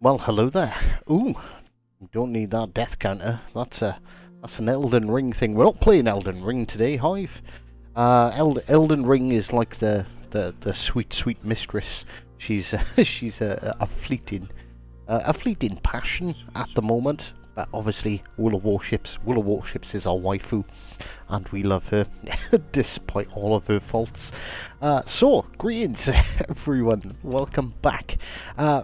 Well, hello there. Ooh, don't need that death counter. That's an Elden Ring thing. We're not playing Elden Ring today, Hive. Elden Ring is like the sweet sweet mistress. She's she's a fleeting passion at the moment. But obviously, Will of Warships is our waifu, and we love her despite all of her faults. So, greetings everyone, welcome back.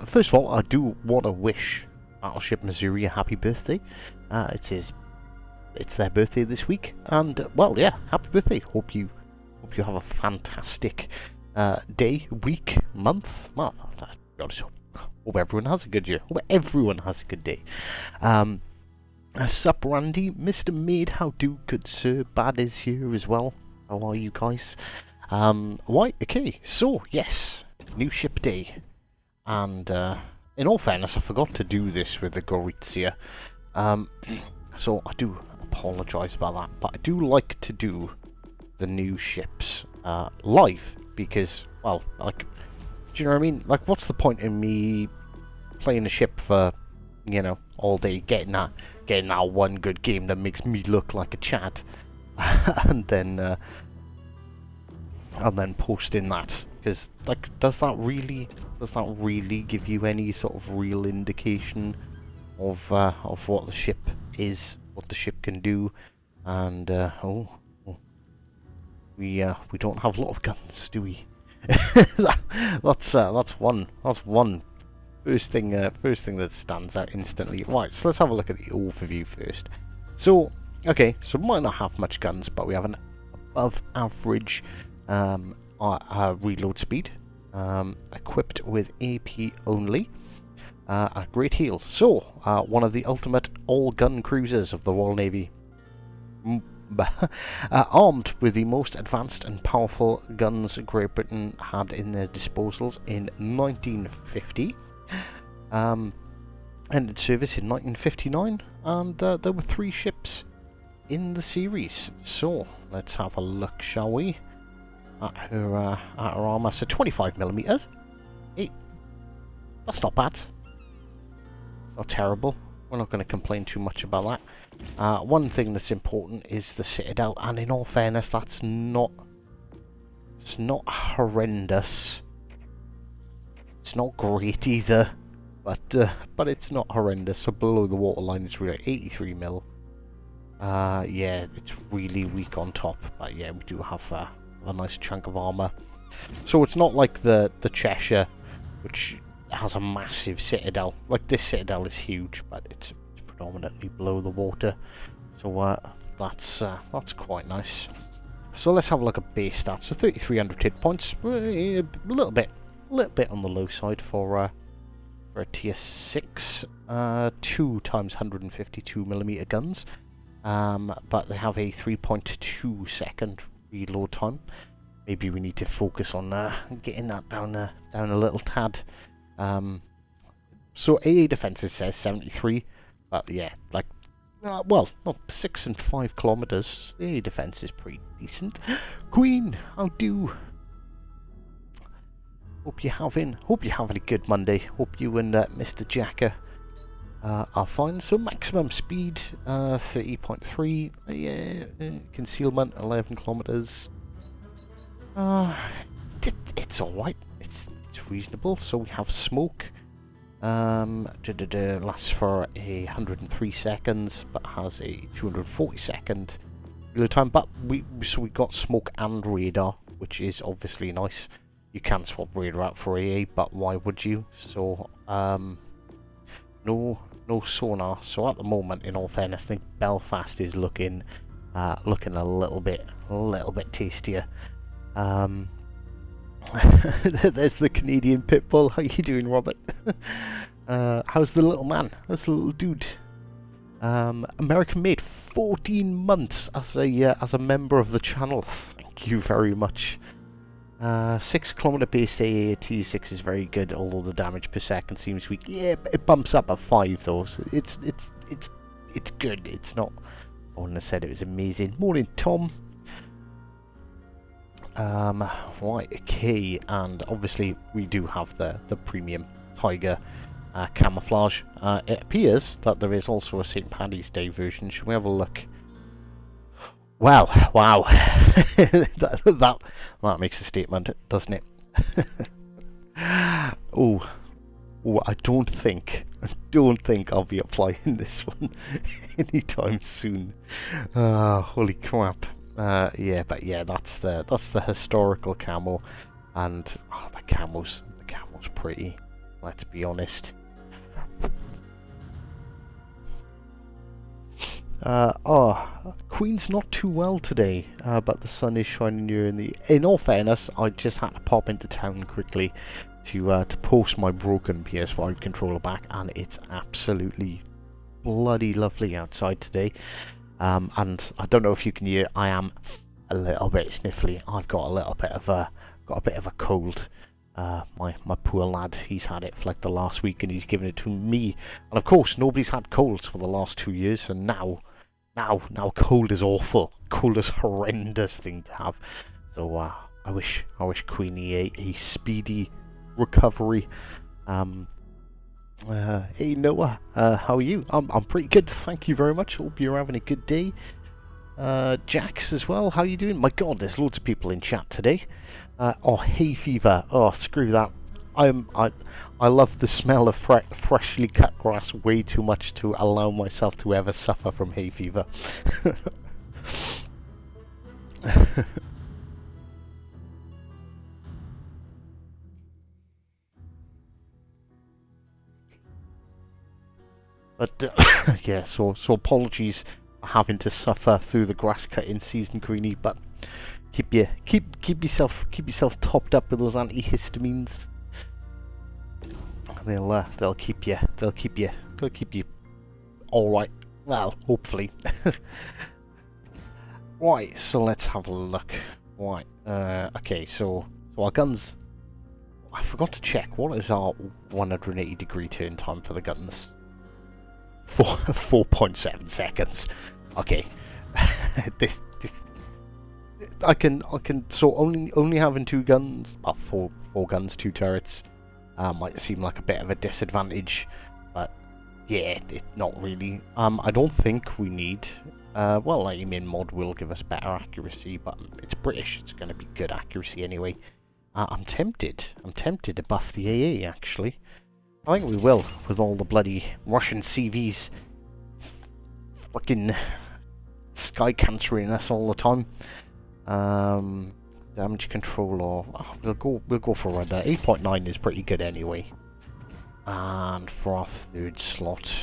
First of all, I do want to wish Battleship Missouri a happy birthday. It's their birthday this week, and well, yeah, happy birthday. Hope you have a fantastic day, week, month. Well, to be honest, hope everyone has a good year. Hope everyone has a good day. Sup, Randy? Mr. Maid, how do, good sir? Bad is here as well. How are you guys? Right, okay, so, yes, new ship day. And, in all fairness, I forgot to do this with the Gorizia. So I do apologise about that, but I do like to do the new ships, live, because, well, like, do you know what I mean? Like, what's the point in me playing a ship for, you know, all day, getting that one good game that makes me look like a Chad, and then posting that? Because, like, does that really give you any sort of real indication of what the ship is, what the ship can do? And we don't have a lot of guns, do we? That's one first thing that stands out instantly. Right, so let's have a look at the overview first. So, okay, so we might not have much guns, but we have an above average reload speed, equipped with AP only, a great heal. So, one of the ultimate all-gun cruisers of the Royal Navy. Armed with the most advanced and powerful guns Great Britain had in their disposals in 1950. Ended service in 1959, and there were 3 ships in the series. So let's have a look, shall we, at her armour. So 25mm. Hey, that's not bad. It's not terrible. We're not going to complain too much about that. One thing that's important is the Citadel, and in all fairness, it's not horrendous. It's not great either, but it's not horrendous. So below the waterline, it's really 83mm. Yeah, it's really weak on top, but yeah, we do have a nice chunk of armour. So it's not like the Cheshire, which has a massive Citadel. Like, this Citadel is huge, but it's predominantly below the water. So that's quite nice. So let's have a look at base stats. So 3,300 hit points, a little bit on the low side for a tier 6. 2 times 152mm guns, but they have a 3.2 second reload time. Maybe we need to focus on getting that down a little tad. So AA defenses says 73, but yeah, like, well, not 6 and 5 kilometers. The AA defense is pretty decent. Queen, how do? Hope you're having a good Monday. Hope you and Mr. Jacker are fine. So maximum speed 30.3. Yeah, concealment 11 kilometers. It's all right. It's reasonable. So we have smoke. Lasts for 103 seconds, but has a 240 second reload time. But we got smoke and radar, which is obviously nice. You can swap radar out for AA, but why would you? So no sonar. So at the moment, in all fairness, I think Belfast is looking a little bit tastier. There's the Canadian Pitbull. How you doing, Robert? How's the little man? How's the little dude? American made 14 months as a member of the channel. Thank you very much. 6 kilometer base AA at T6 is very good, although the damage per second seems weak. Yeah, it bumps up at 5 though. So it's good. It's not. I wouldn't have said it was amazing. Morning, Tom. Right, okay, and obviously we do have the premium Tiger Camouflage. It appears that there is also a St. Paddy's Day version. Should we have a look? Well, wow. that makes a statement, doesn't it? Oh, I don't think I'll be applying this one anytime soon. Holy crap. Yeah, but yeah, that's the historical camo, and the camo's pretty. Let's be honest. Queen's not too well today, but the sun is shining here in all fairness, I just had to pop into town quickly to post my broken PS5 controller back, and it's absolutely bloody lovely outside today. And I don't know if you can hear, I am a little bit sniffly. I've got a bit of a cold. My poor lad, he's had it for like the last week, and he's given it to me. And of course, nobody's had colds for the last 2 years, and now cold is awful. Cold is a horrendous thing to have. So I wish Queenie a speedy recovery. Hey Noah, how are you? I'm pretty good, thank you very much. Hope you're having a good day. Jax as well, how you doing? My god, there's loads of people in chat today. Oh, hay fever. Oh, screw that. I love the smell of freshly cut grass way too much to allow myself to ever suffer from hay fever. But yeah, so apologies for having to suffer through the grass cutting season, Queenie. But keep yourself topped up with those antihistamines. They'll keep you all right. Well, hopefully. Right, so let's have a look. Right, okay, so our guns. I forgot to check. What is our 180-degree turn time for the guns? 4.7 seconds. Okay. this I can so only having 2 guns, four guns, 2 turrets, might seem like a bit of a disadvantage, but yeah, not really. I don't think we need. Well, aiming mod will give us better accuracy, but it's British. It's going to be good accuracy anyway. I'm tempted to buff the AA actually. I think we will, with all the bloody Russian CVs fucking sky cancering us all the time. Damage control, or we'll go for 8.9 is pretty good anyway. And for our 3rd slot,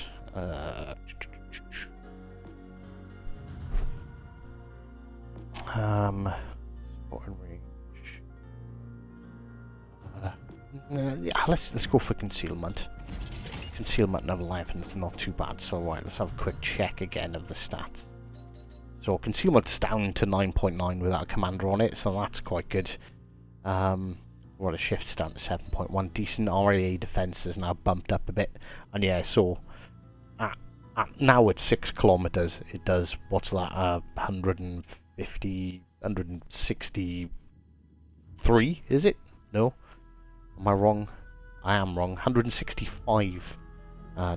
yeah, let's go for concealment. Concealment level 11 is not too bad. So right, let's have a quick check again of the stats. So concealment's down to 9.9 without a commander on it, so that's quite good. What a shift's down to 7.1. Decent. RAA defense is now bumped up a bit, and yeah, so now at 6 kilometers, it does what's that? 150, 163, is it? No. Am I wrong? I am wrong. 165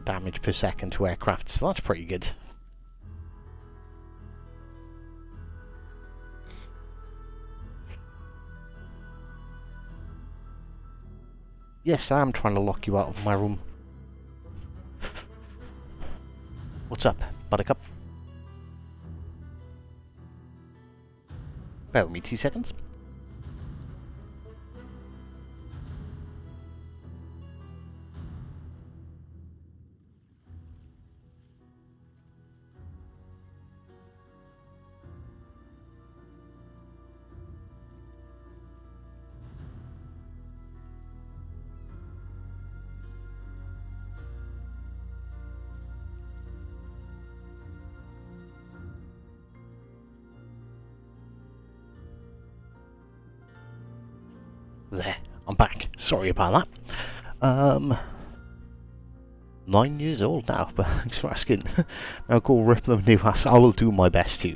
damage per second to aircraft, so that's pretty good. Yes, I am trying to lock you out of my room. What's up, Buttercup? Bear with me 2 seconds. There, I'm back. Sorry about that. 9 years old now, but thanks for asking. Now go rip them new ass. I will do my best to.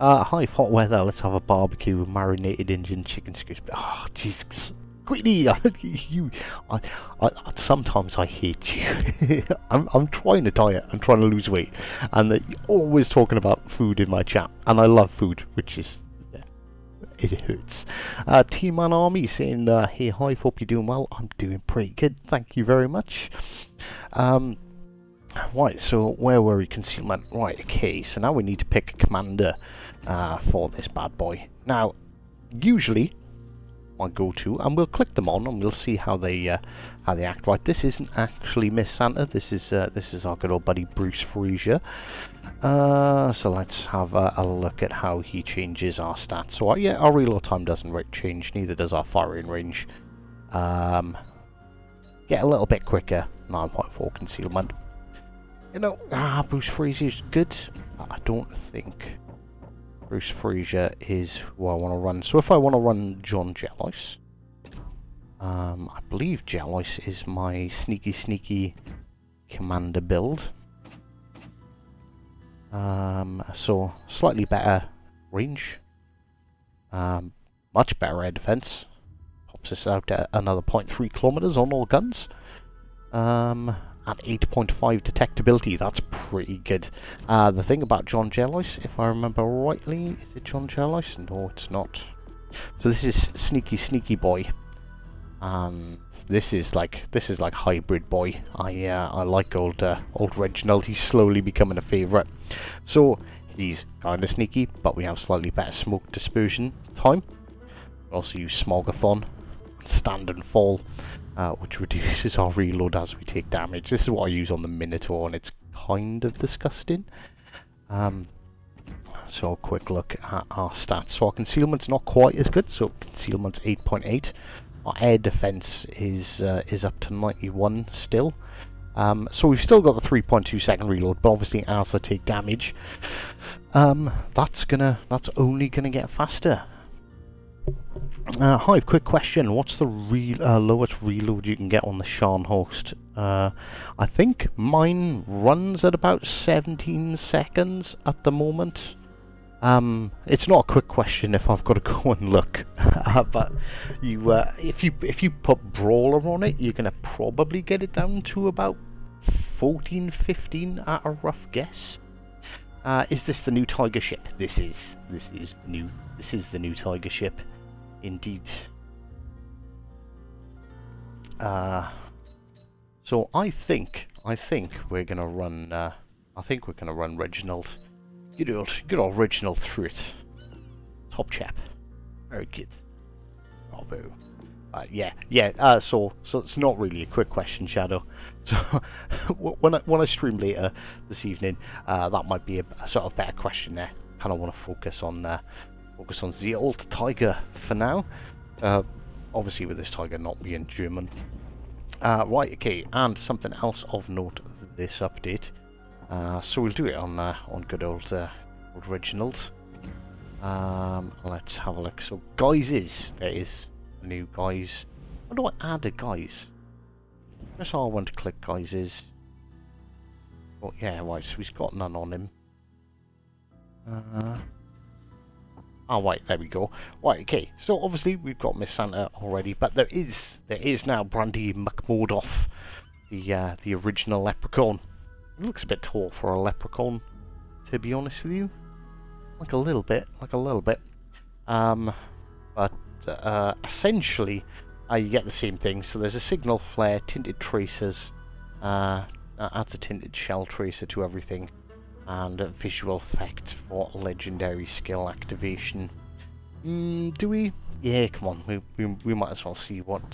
Hi, hot weather. Let's have a barbecue with marinated Indian chicken skewers. Oh, Jesus. Quickly, sometimes I hate you. I'm trying to diet, I'm trying to lose weight, and you're always talking about food in my chat, and I love food, which is, yeah, it hurts. Team Man Army saying, hey, hi, hope you're doing well. I'm doing pretty good, thank you very much. Right, so where were we? Concealment. Right, okay, so now we need to pick a commander for this bad boy. Now, usually my go-to, and we'll click them on and we'll see how they act. Right, this isn't actually Miss Santa. This is our good old buddy Bruce Fraser. So let's have a look at how he changes our stats. So yeah, our reload time doesn't change. Neither does our firing range. Get a little bit quicker. 9.4 concealment. You know, Bruce Fraser's good. I don't think Bruce Fraser is who I want to run. So if I want to run John Jellice, I believe Jellice is my sneaky commander build. So slightly better range, much better air defense. Pops us out at another 0.3 kilometers on all guns. At 8.5 detectability, that's pretty good. The thing about John Jellice, if I remember rightly, is it John Jellice? No, it's not. So this is sneaky boy, and this is like hybrid boy. I like old Reginald. He's slowly becoming a favourite. So he's kind of sneaky, but we have slightly better smoke dispersion time. We also use Smogathon, stand and fall. Which reduces our reload as we take damage. This is what I use on the Minotaur, and it's kind of disgusting. So a quick look at our stats. So our concealment's not quite as good, so concealment's 8.8. Our air defense is up to 91 still. So we've still got the 3.2 second reload, but obviously as I take damage, that's only gonna get faster. Hi, quick question. What's the lowest reload you can get on the Sharn host? I think mine runs at about 17 seconds at the moment. It's not a quick question if I've got to go and look. But you, if you put Brawler on it, you're gonna probably get it down to about 14, 15 at a rough guess. Is this the new Tiger ship? This is the new Tiger ship. Indeed. So I think we're gonna run. Reginald. Good old Reginald through it. Top chap. Very good. Bravo. Yeah. So it's not really a quick question, Shadow. So when I stream later this evening, that might be a sort of better question there. Kind of want to focus on the old Tiger for now. Obviously with this Tiger not being German. Right, okay, and something else of note this update. So we'll do it on good old Reginald. Let's have a look. So there is a new guys. How do I add a guys? That's all I want to click guys is. Oh yeah, right, so he's got none on him. Oh wait, there we go. Right, okay. So obviously we've got Miss Santa already, but there is now Brandy McMurdoff, the original leprechaun. He looks a bit tall for a leprechaun, to be honest with you. Like a little bit. But essentially, you get the same thing. So there's a signal flare, tinted tracers, adds a tinted shell tracer to everything, and a visual effect for legendary skill activation. Do we? Yeah, come on. We might as well see what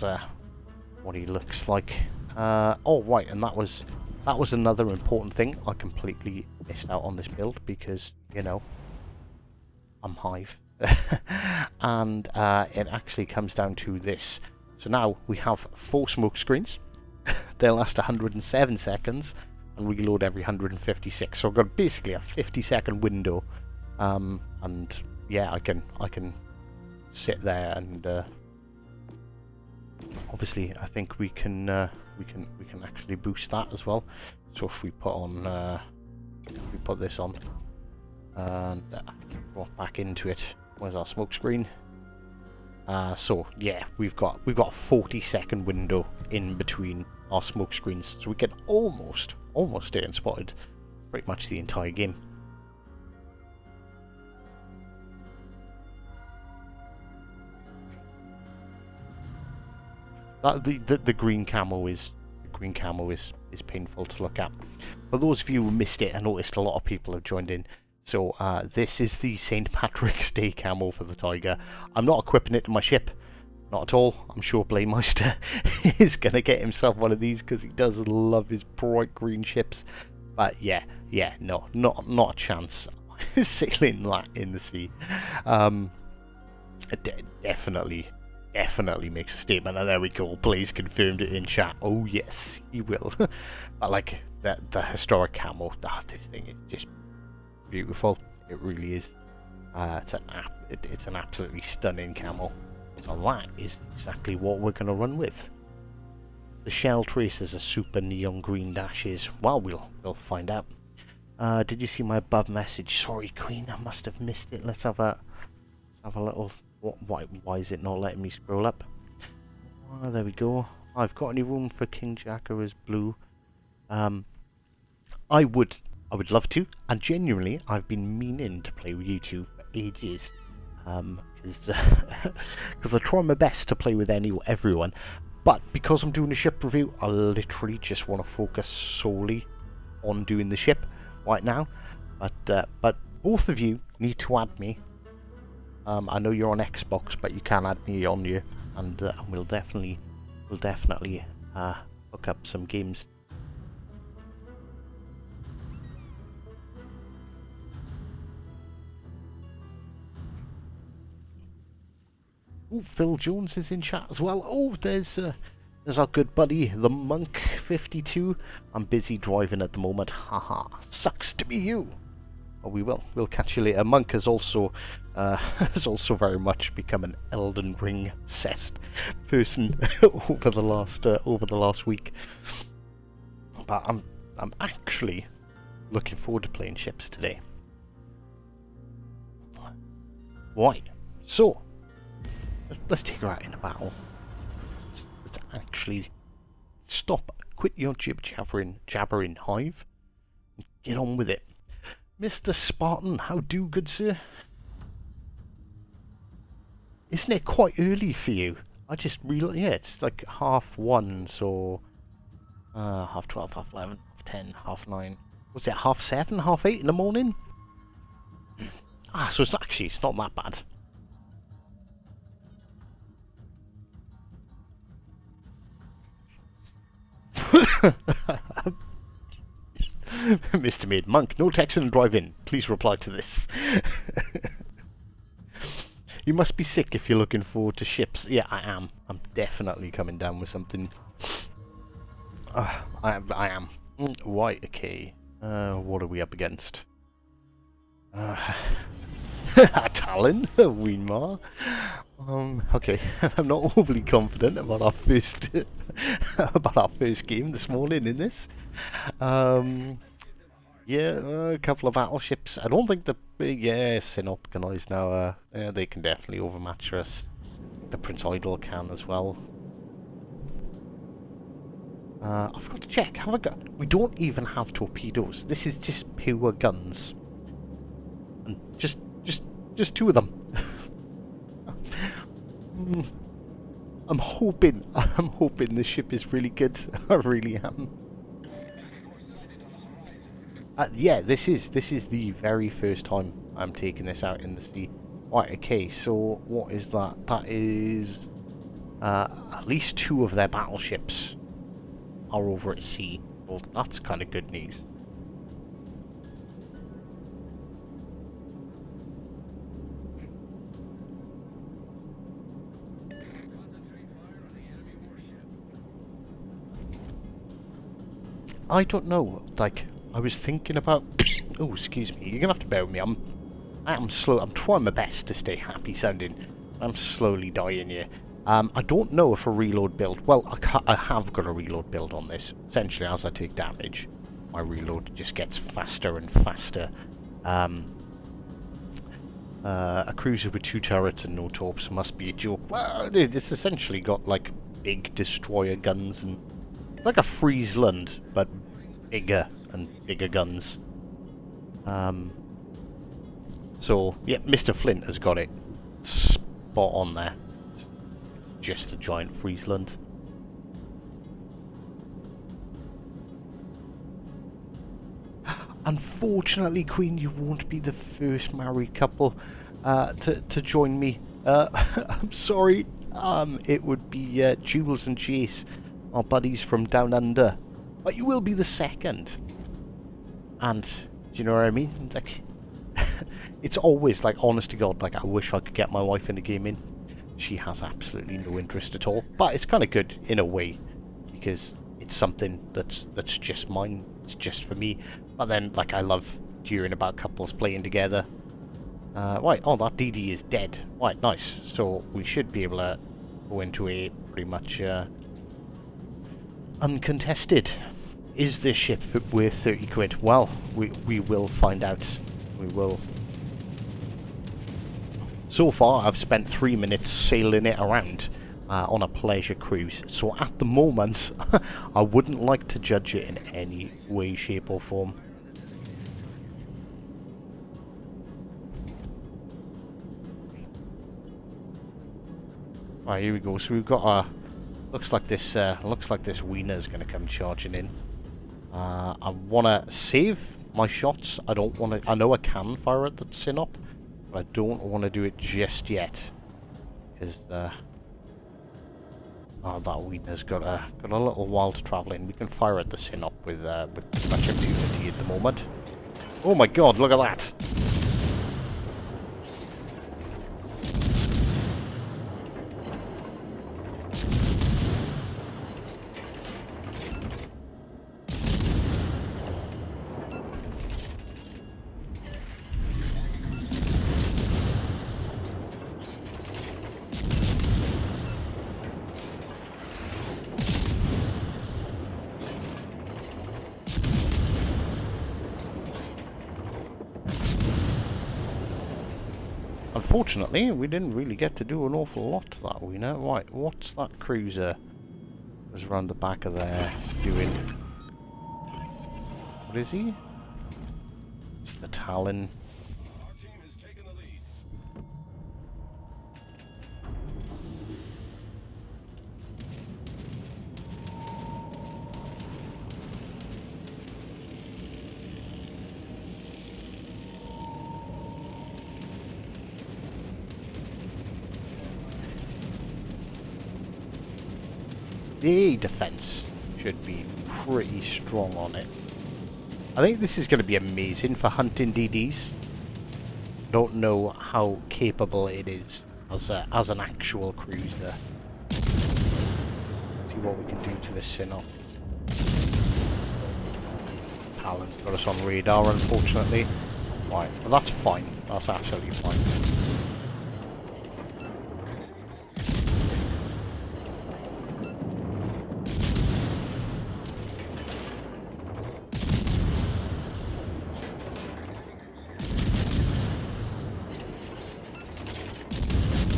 he looks like. Oh right, and that was another important thing. I completely missed out on this build because, you know, I'm Hive. And it actually comes down to this. So now we have 4 smoke screens. They last 107 seconds and reload every 156. So I've got basically a 50-second window. And yeah, I can sit there and obviously I think we can actually boost that as well. So if we put on this on and drop back into it. Where's our smoke screen? So yeah, we've got a 40-second window in between our smoke screens, so we can almost stay unspotted pretty much the entire game. The green camo is painful to look at. For those of you who missed it, I noticed a lot of people have joined in. So this is the St. Patrick's Day camo for the Tiger. I'm not equipping it to my ship, not at all. I'm sure Blaymeister is going to get himself one of these because he does love his bright green ships. But yeah, no, not a chance. Sailing that in the sea. Definitely makes a statement, and there we go. Blaze confirmed it in chat. Oh yes, he will. But like the historic camo, this thing is just beautiful. It really is. It's an absolutely stunning camo. So that is exactly what we're going to run with. The shell traces are super neon green dashes. Well, we'll find out. Did you see my above message? Sorry, Queen, I must have missed it. Let's have a little. Why is it not letting me scroll up? Oh, there we go. I've got any room for King Jacker as blue? I would love to, and genuinely, I've been meaning to play with you two for ages. Because I try my best to play with everyone, but because I'm doing a ship review, I literally just want to focus solely on doing the ship right now. But both of you need to add me. I know you're on Xbox, but you can add me on you, and we'll definitely hook up some games. Oh, Phil Jones is in chat as well. Oh, there's our good buddy, the Monk 52. I'm busy driving at the moment. Haha, sucks to be you. Oh, we'll catch you later. Monk has also very much become an Elden Ring obsessed person over the last week. But I'm actually looking forward to playing ships today. Why? So let's take her out in a battle. Let's actually quit your jabbering hive, and get on with it. Mr. Spartan, how do, good sir? Isn't it quite early for you? I just realized, yeah, it's like 1:30, so 12:30, 11:30, 10:30, 9:30. What's it, 7:30, 8:30 in the morning? So it's not that bad. Mr. Mid Monk, no texting and drive in. Please reply to this. You must be sick if you're looking forward to ships. Yeah, I am. I'm definitely coming down with something. I am. Right, okay. What are we up against? Talon, Winmar. Okay, I'm not overly confident about our first game this morning in this. Yeah, a couple of battleships. I don't think the big Synopticonize now. They can definitely overmatch us. The Prince Idol can as well. I forgot to check. Have I got? We don't even have torpedoes. This is just pure guns, and just two of them. I'm hoping this ship is really good. I really am. Yeah, this is the very first time I'm taking this out in the sea. Right, okay, so what is that? That is at least 2 of their battleships are over at sea. Well, that's kind of good news. I don't know, like, I was thinking about... oh, excuse me, you're gonna have to bear with me, I am slow, I'm trying my best to stay happy sounding. I'm slowly dying here. I don't know if a reload build... Well, I have got a reload build on this. Essentially, as I take damage, my reload just gets faster and faster. A cruiser with 2 turrets and no torps must be a joke. Well, it's essentially got like big destroyer guns, and it's like a Friesland, but bigger and bigger guns. So yeah, Mr. Flint has got it spot on there. It's just a giant Friesland. Unfortunately, Queen, you won't be the first married couple to join me. I'm sorry. It would be Jules and Jace, our buddies from down under. But you will be the second. And, do you know what I mean? Like, it's always, like, honest to God, like, I wish I could get my wife into gaming. She has absolutely no interest at all. But it's kind of good, in a way, because it's something that's just mine. It's just for me. But then, like, I love hearing about couples playing together. Right, oh, that DD is dead. Right, nice. So we should be able to go into a pretty much uncontested. Is this ship worth 30 quid? Well, we will find out. We will. So far, I've spent 3 minutes sailing it around on a pleasure cruise. So at the moment, I wouldn't like to judge it in any way, shape or form. Right, here we go. So we've got a. Looks like this wiener's going to come charging in. I want to save my shots. I don't want to. I know I can fire at the Sinop, but I don't want to do it just yet, because oh, that wiener's got a little while to travel in. We can fire at the Sinop with much impunity at the moment. Oh my God! Look at that. Unfortunately, we didn't really get to do an awful lot to that wiener. Right, what's that cruiser was around the back of there doing? What is he? It's the Talon. Our team has taken the lead. The defense should be pretty strong on it. I think this is going to be amazing for hunting DDs. Don't know how capable it is as an actual cruiser. See what we can do to this Sinop. Talon's got us on radar, unfortunately. Right, well, that's fine. That's absolutely fine.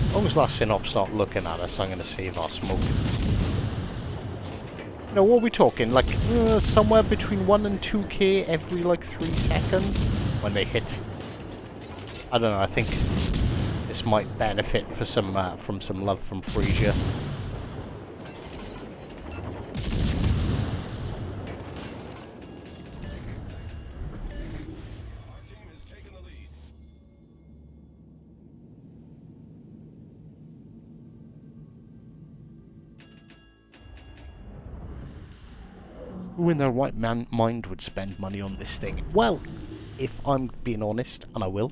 As long as that Sinop's not looking at us, I'm going to save our smoke. You know, what are we talking? Like, somewhere between 1 and 2k every, like, 3 seconds when they hit. I don't know, I think this might benefit for some, from some love from Frasier. Who in their right mind would spend money on this thing? Well, if I'm being honest, and I will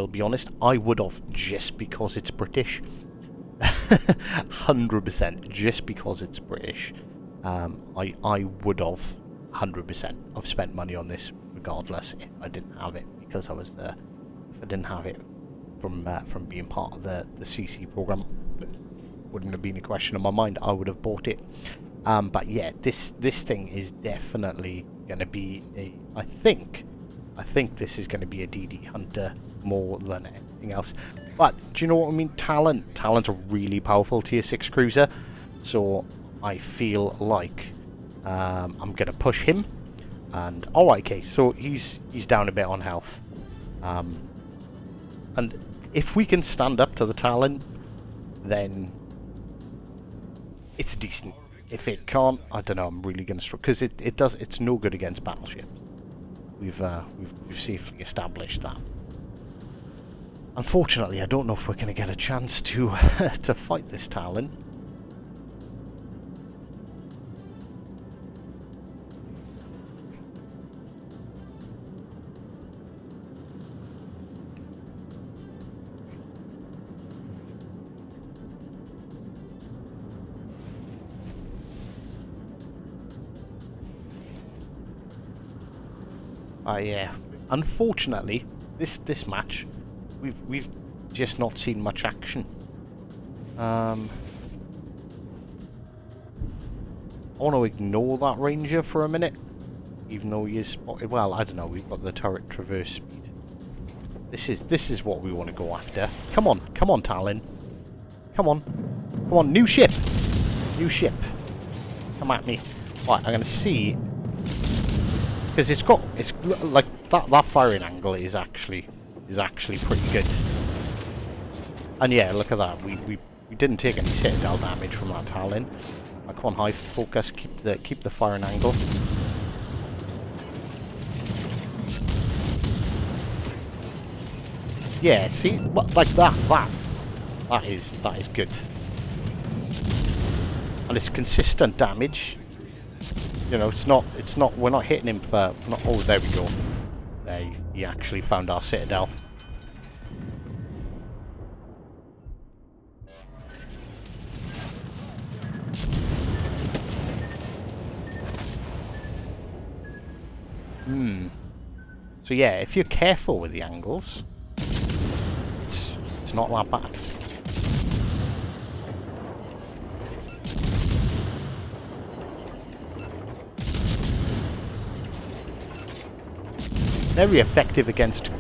be honest, I would have, just because it's British. 100%, just because it's British. I would have 100% have spent money on this regardless if I didn't have it, because I was if I didn't have it from being part of the CC program. Wouldn't have been a question in my mind. I would have bought it. But yeah, this thing is definitely going to be I think I think this is going to be a DD Hunter more than anything else. But, do you know what I mean? Talon's a really powerful tier 6 cruiser. So, I feel like I'm going to push him. And, alright, okay, so he's down a bit on health. And if we can stand up to the Talon, then it's decent. If it can't, I don't know, I'm really going to struggle. Because it's no good against battleships. We've safely established that. Unfortunately, I don't know if we're going to get a chance to to fight this Talon. Yeah. Unfortunately, this match, we've just not seen much action. I want to ignore that Ranger for a minute, even though he is spotted. Well, I don't know. We've got the turret traverse speed. This is what we want to go after. Come on, Talon. Come on, new ship. Come at me. Right, I'm gonna see. Because it's like that firing angle is actually pretty good. And yeah, look at that. We didn't take any citadel damage from that Talon. Right, come on, high focus. Keep the firing angle. Yeah, see, like that is good. And it's consistent damage. You know, it's not, we're not hitting him for, oh, there we go. There, he actually found our citadel. So yeah, if you're careful with the angles, it's not that bad. Very effective against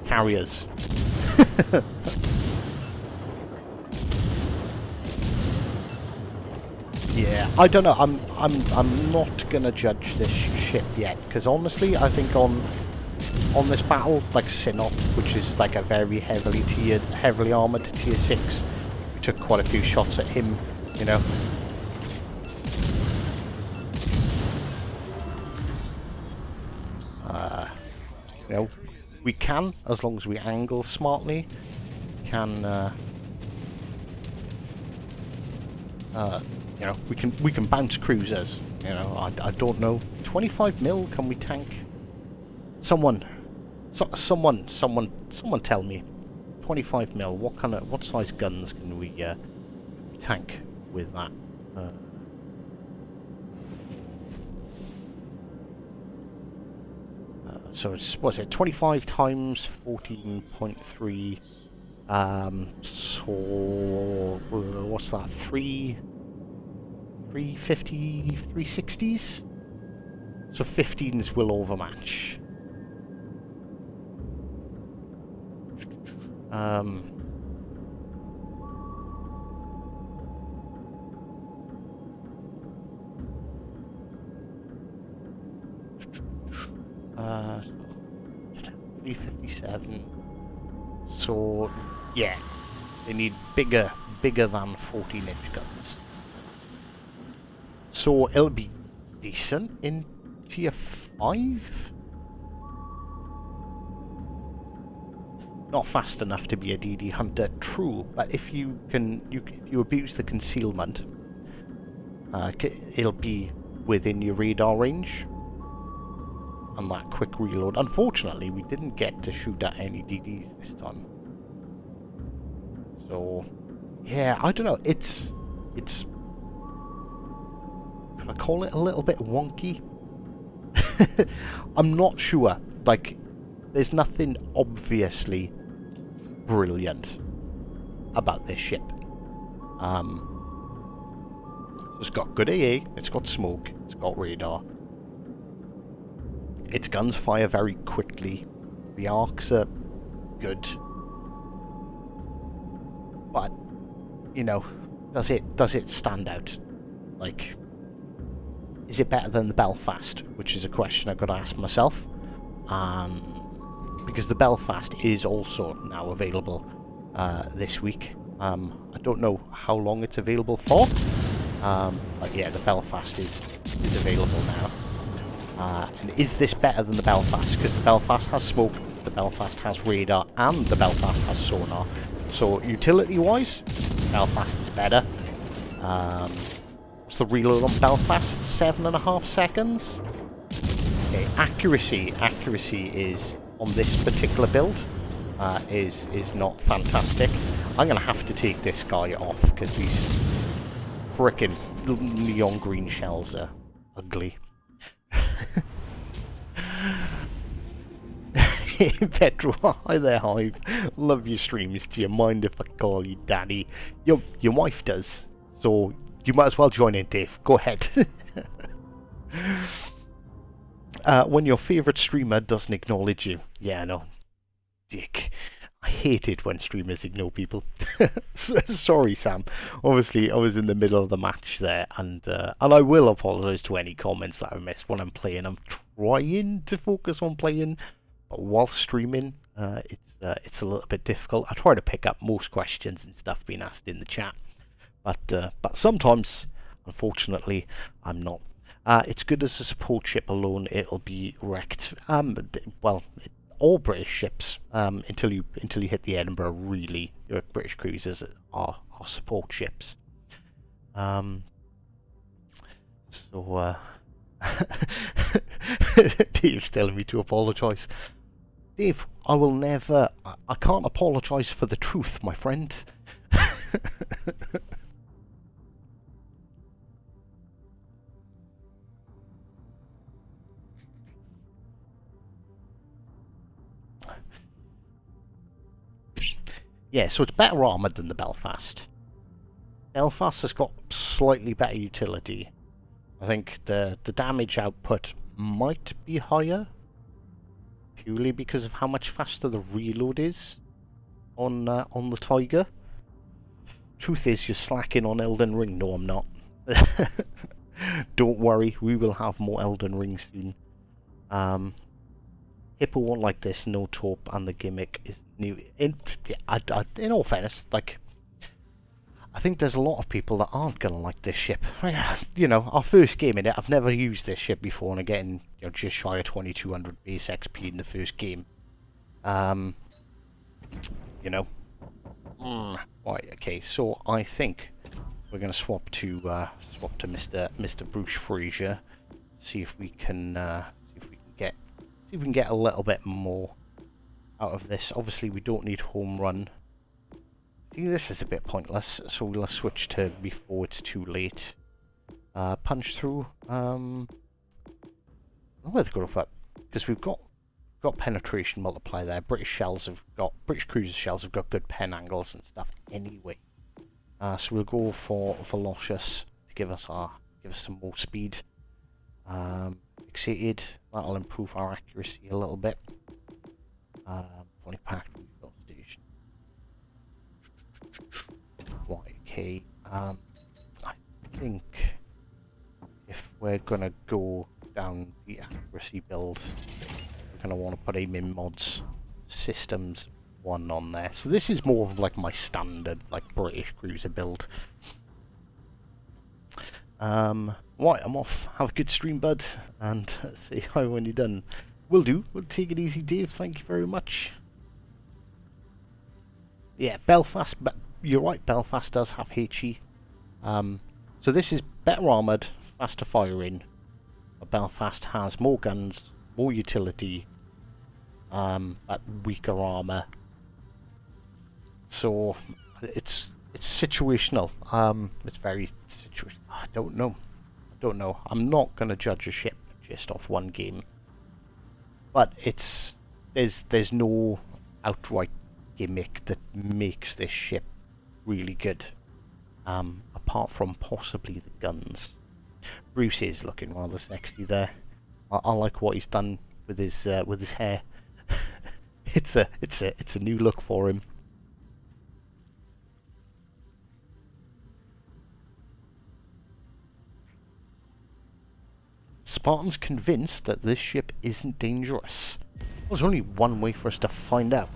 carriers. Yeah, I don't know. I'm not gonna judge this ship yet, because honestly, I think on this battle, like Sinop, which is like a very heavily armored tier 6, we took quite a few shots at him. You know. You know, we can, as long as we angle smartly, can, you know, we can bounce cruisers. You know, I don't know. 25 mil, can we tank? Someone tell me. 25 mil. What size guns can we tank with that? So it's, what's it, 25 times 14.3, so, what's that, 350, 360s? So 15s will overmatch. Uh, 357. So yeah, they need bigger than 14-inch guns. So it'll be decent in tier 5. Not fast enough to be a DD Hunter, true, but if you abuse the concealment, it'll be within your radar range. And that quick reload. Unfortunately, we didn't get to shoot at any DDs this time. So, yeah, I don't know. It's. Can I call it a little bit wonky? I'm not sure. Like, there's nothing obviously brilliant about this ship. It's got good AA. It's got smoke. It's got radar. its guns fire very quickly. The arcs are good. But, you know, does it stand out? Like, is it better than the Belfast? Which is a question I've got to ask myself. Because the Belfast is also now available this week. I don't know how long it's available for. But yeah, the Belfast is available now. And is this better than the Belfast? Because the Belfast has smoke, the Belfast has radar, and the Belfast has sonar. So utility-wise, Belfast is better. What's the reload on Belfast? 7.5 seconds. Okay, accuracy is on this particular build is not fantastic. I'm gonna have to take this guy off because these frickin' neon green shells are ugly. Petro, hi there, Hive. Love your streams. Do you mind if I call you Daddy? Your wife does, so you might as well join in, Dave. Go ahead. When your favourite streamer doesn't acknowledge you. Yeah, I know. Dick. I hate it when streamers ignore people. Sorry, Sam. Obviously, I was in the middle of the match there, and I will apologise to any comments that I missed when I'm playing. I'm trying to focus on playing, but while streaming, it's a little bit difficult. I try to pick up most questions and stuff being asked in the chat, but sometimes, unfortunately, I'm not. It's good as a support ship alone. It'll be wrecked. Well. All British ships, until you hit the Edinburgh, really, your British cruisers are support ships. Dave's telling me to apologise. Dave, I will never. I can't apologise for the truth, my friend. Yeah, so it's better armoured than the Belfast. Belfast has got slightly better utility. I think the damage output might be higher, purely because of how much faster the reload is on the Tiger. Truth is, you're slacking on Elden Ring. No, I'm not. Don't worry, we will have more Elden Ring soon. Hippo won't like this, no taupe, and the gimmick is new. In all fairness, like, I think there's a lot of people that aren't gonna like this ship. You know, our first game in it, I've never used this ship before, and I'm getting, you know, just shy of 2200 base XP in the first game. You know. Right, okay, so I think we're gonna swap to Mr. Bruce Fraser, see if we can get a little bit more out of this. Obviously, we don't need home run. See, this is a bit pointless, so we'll switch to before it's too late. Punch through. I'm going to go for it because we've got penetration multiplier there. British cruiser shells have got good pen angles and stuff anyway. So we'll go for Warships to give us some more speed. Fixated, that'll improve our accuracy a little bit. Fully packed refill station. Right, okay. I think if we're gonna go down the accuracy build, we're gonna want to put a min mods systems 1 on there. So this is more of like my standard like British cruiser build. Right, I'm off. Have a good stream, bud, and say hi when you're done. Will do. We'll take it easy, Dave. Thank you very much. Yeah, Belfast, but you're right, Belfast does have HE. So this is better armoured, faster firing. But Belfast has more guns, more utility, but weaker armour. So it's situational. It's very situational. I don't know. I'm not gonna judge a ship just off one game. But there's no outright gimmick that makes this ship really good. Apart from possibly the guns. Bruce is looking rather sexy there. I like what he's done with his hair. It's a new look for him. Spartan's convinced that this ship isn't dangerous. There's only one way for us to find out.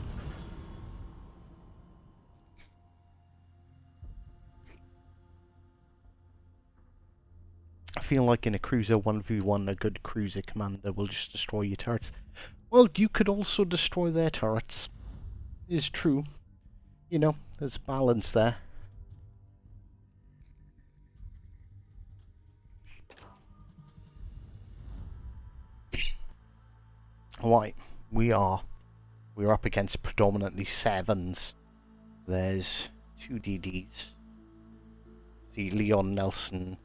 I feel like in a cruiser 1v1, a good cruiser commander will just destroy your turrets. Well, you could also destroy their turrets. Is true. You know, there's balance there. Right, we're up against predominantly 7s. There's 2 DDs. The Leon, Nelson,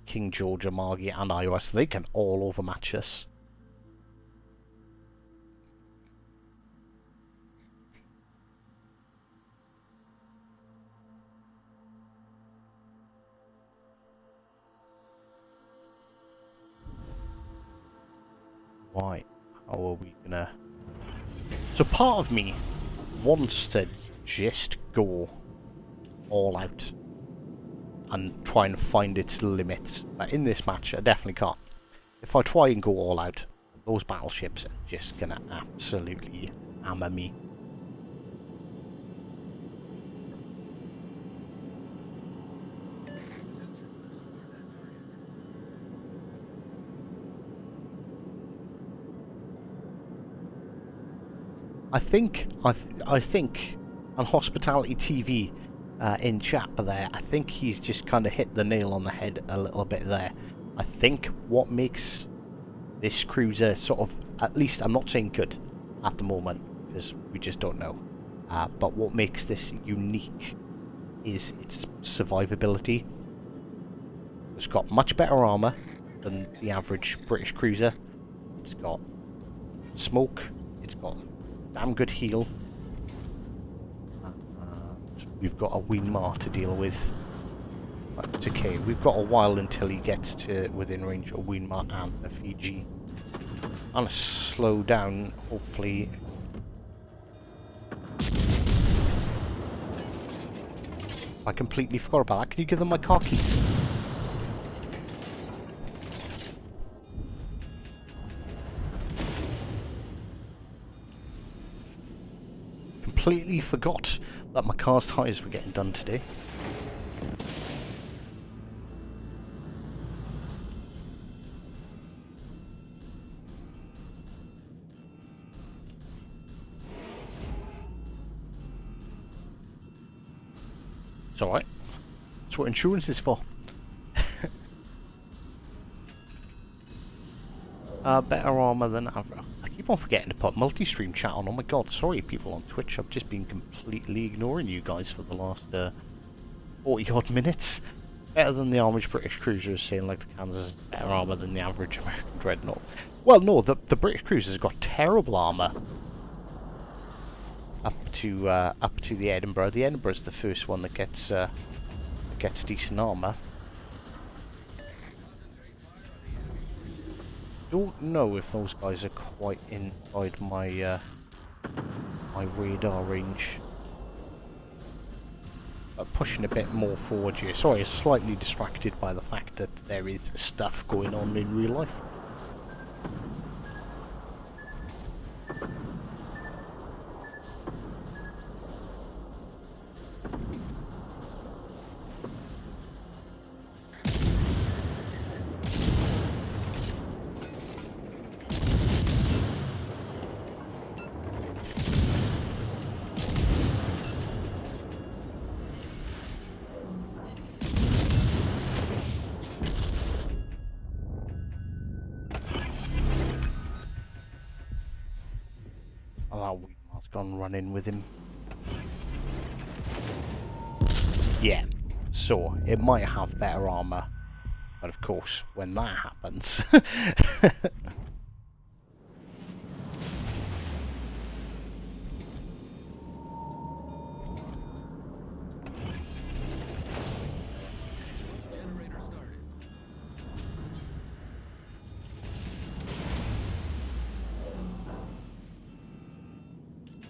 King George, Amagi, and iOS. They can all overmatch us. Right, how are we gonna... So part of me wants to just go all out and try and find its limits. But in this match, I definitely can't. If I try and go all out, those battleships are just gonna absolutely hammer me. I think on Hospitality TV in chat there, I think he's just kind of hit the nail on the head a little bit there. I think what makes this cruiser sort of, at least I'm not saying good at the moment, because we just don't know, but what makes this unique is its survivability. It's got much better armour than the average British cruiser. It's got smoke, it's got damn good heal. We've got a Winmar to deal with. But it's okay, we've got a while until he gets to within range of Winmar and a Fiji. I'm gonna slow down, hopefully. I completely forgot about that. Can you give them my car keys? Completely forgot that my car's tyres were getting done today. It's alright. That's what insurance is for. Better armor than average. I keep on forgetting to put multi-stream chat on. Oh my god, sorry people on Twitch. I've just been completely ignoring you guys for the last 40 odd minutes. Better than the average British cruisers, saying like the Kansas is better armor than the average American dreadnought. Well, no, the British cruisers got terrible armor up to the Edinburgh. The Edinburgh's the first one that gets decent armor. Don't know if those guys are quite inside my my radar range. But pushing a bit more forward here. Sorry, I'm slightly distracted by the fact that there is stuff going on in real life. Oh, Weedmar's gone running with him. Yeah, so it might have better armor, but of course, when that happens... Generator started.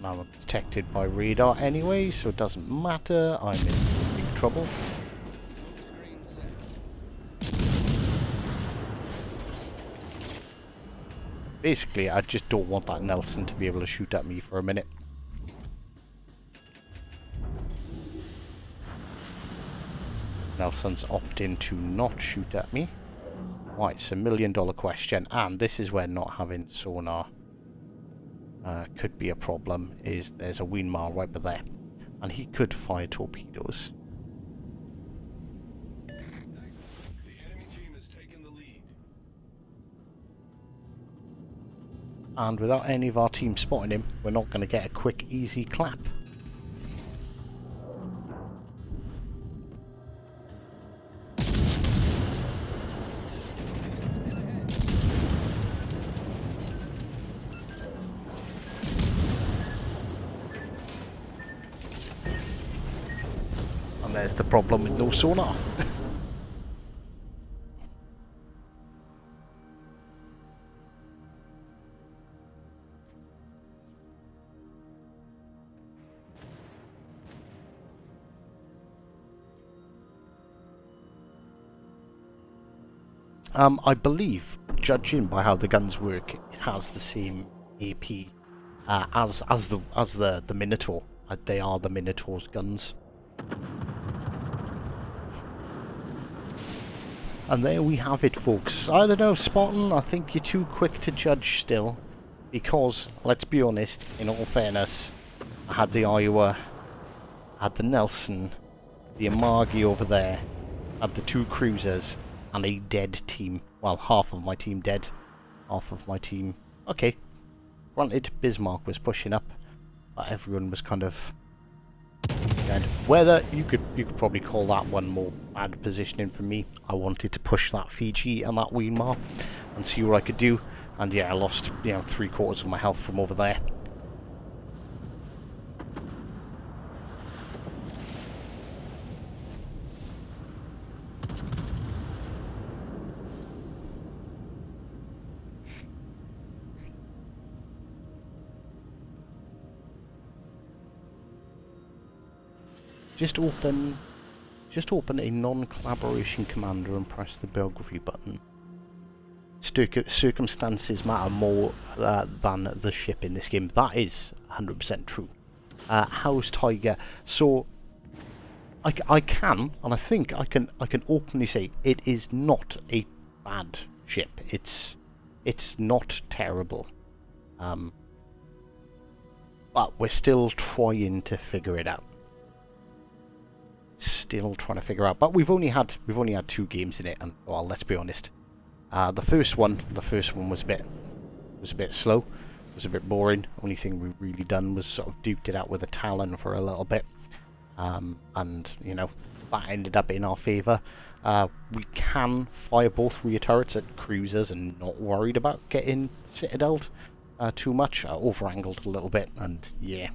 Now I'm detected by radar anyway, so it doesn't matter. I'm in big trouble. Basically, I just don't want that Nelson to be able to shoot at me for a minute. Nelson's opting to not shoot at me. Right, it's $1 million question, and this is where not having sonar could be a problem. Is there's a Windmar right there, and he could fire torpedoes. The enemy team has taken the lead. And without any of our team spotting him, we're not going to get a quick, easy clap. And there's the problem with no sonar. I believe, judging by how the guns work, it has the same AP as the Minotaur. They are the Minotaur's guns. And there we have it, folks. I don't know, Spartan, I think you're too quick to judge still. Because, let's be honest, in all fairness, I had the Iowa, I had the Nelson, the Amagi over there, I had the 2 cruisers, and a dead team. Well, half of my team dead. Half of my team... Okay. Granted, Bismarck was pushing up, but everyone was kind of... dead. Whether you could probably call that one more bad positioning for me. I wanted to push that Fiji and that Windmar and see what I could do. And yeah, I lost, you know, 3/4 of my health from over there. Just open a non-collaboration commander and press the biography button. Circumstances matter more than the ship in this game. That is 100% true. How's Tiger? So I can, and I think I can openly say it is not a bad ship. It's not terrible. But we're still trying to figure it out. Still trying to figure out, but we've only had 2 games in it, and well, let's be honest. The first one was a bit slow, was a bit boring. Only thing we really done was sort of duked it out with a Talon for a little bit, and you know that ended up in our favour. We can fire both rear turrets at cruisers and not worried about getting citadeled too much. Over-angled a little bit, and yeah,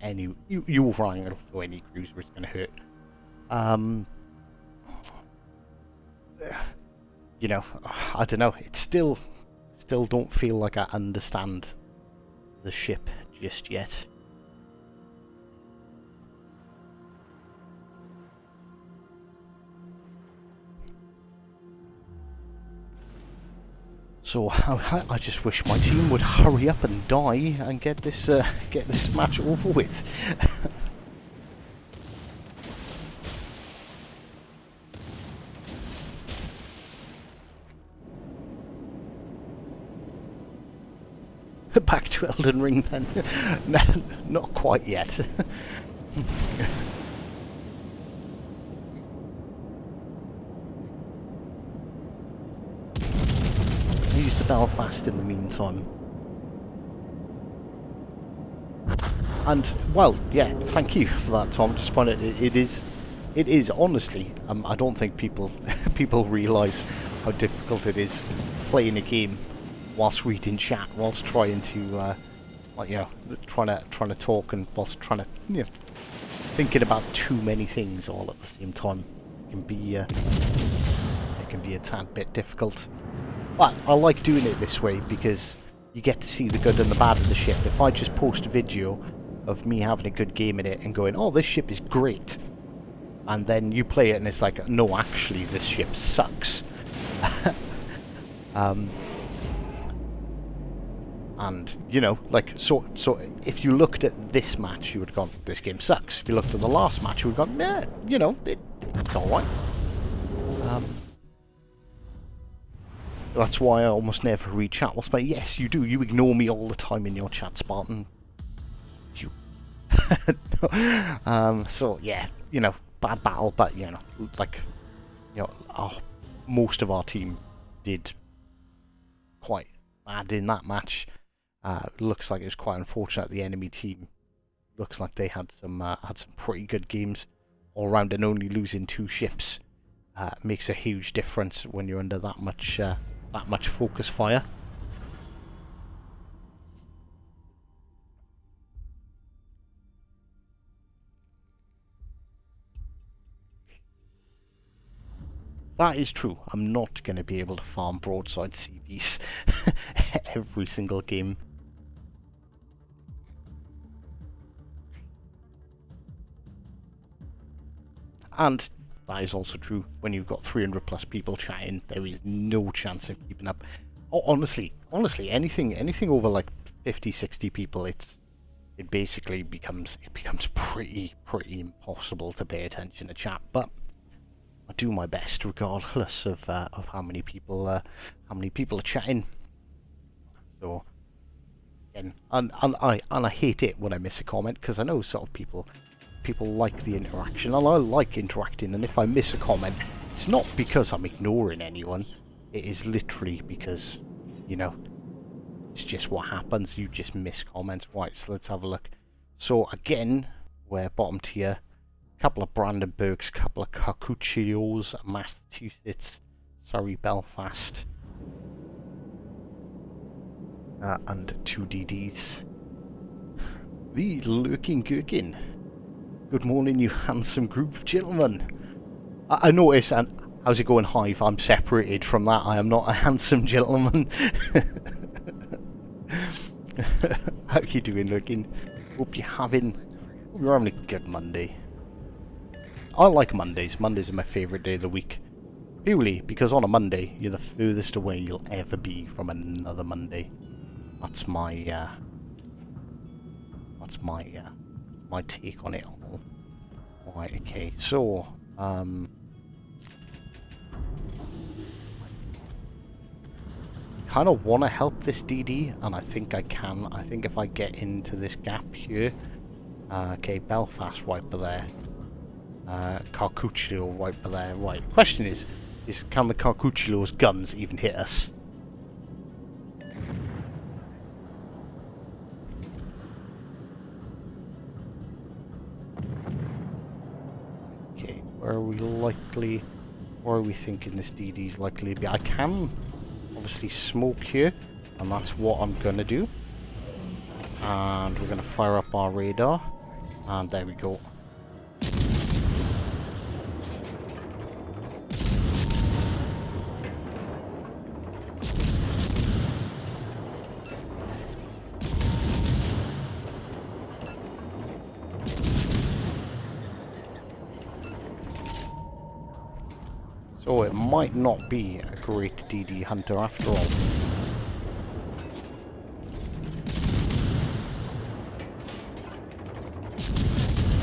you over-angle to any cruiser, it's going to hurt. You know, I don't know, it's still don't feel like I understand the ship just yet. So I just wish my team would hurry up and die and get this match over with. Back to Elden Ring then. No, not quite yet. Use the Belfast in the meantime. And well, yeah, thank you for that, Tom. Just point out it is honestly. I don't think people realise how difficult it is playing a game whilst reading chat, whilst trying to, like, you know, trying to talk, and whilst trying to, you know, thinking about too many things all at the same time. It can be a tad bit difficult. But I like doing it this way because you get to see the good and the bad of the ship. If I just post a video of me having a good game in it and going, oh, this ship is great, and then you play it and it's like, no, actually, this ship sucks. And, you know, like, so if you looked at this match, you would have gone, this game sucks. If you looked at the last match, you would have gone, yeah, you know, it's alright. That's why I almost never read chat. But yes, you do. You ignore me all the time in your chat, Spartan. You. So, yeah, you know, bad battle, but, you know, like, you know, most of our team did quite bad in that match. Looks like it was quite unfortunate. The enemy team looks like they had some pretty good games all round, and only losing 2 ships makes a huge difference when you're under that much focus fire. That is true. I'm not going to be able to farm broadside CVs every single game. And that is also true when you've got 300 plus people chatting. There is no chance of keeping up. Oh, honestly, anything over like 50, 60 people, it basically becomes pretty impossible to pay attention to chat. But I do my best regardless of how many people are chatting. So, again, and I hate it when I miss a comment, because I know sort of people like the interaction, and I like interacting, and if I miss a comment, it's not because I'm ignoring anyone, it is literally because, you know, it's just what happens, you just miss comments. Right, so let's have a look. So again, we're bottom tier, couple of Brandenburgs, couple of Carcuccios, Massachusetts, Surrey, Belfast, and 2 DDs. The Lurking Gherkin. Good morning, you handsome group of gentlemen. I notice, and how's it going, Hive? I'm separated from that. I am not a handsome gentleman. How you doing, Lurking? Hope you're having a good Monday. I like Mondays. Mondays are my favourite day of the week. Purely because on a Monday, you're the furthest away you'll ever be from another Monday. That's my my take on it all. Right, okay, so kind of want to help this DD, and I think I can. I think if I get into this gap here, okay, Belfast right by there, Carcuccio right by there. Right, question is can the Carcuccio's guns even hit us? Where are we thinking this DD's likely to be? I can obviously smoke here, and that's what I'm gonna do. And we're gonna fire up our radar, and there we go. So it might not be a great DD hunter after all.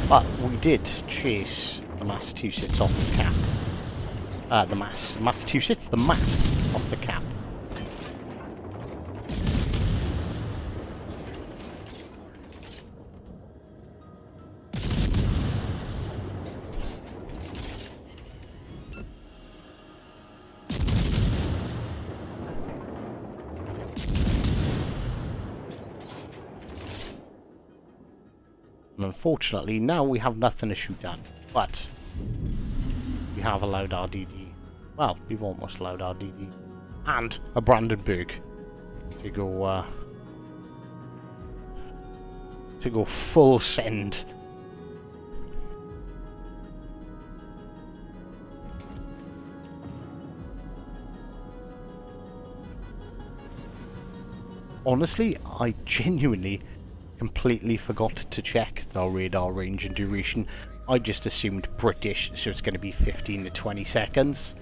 But we did chase the Massachusetts off the cap. The mass off the cap. And unfortunately, now we have nothing to shoot at, but we have allowed our DD, well, we've almost allowed our DD, and a Brandenburg to go full send. honestly, I genuinely completely forgot to check the radar range and duration. I just assumed British, so it's going to be 15 to 20 seconds.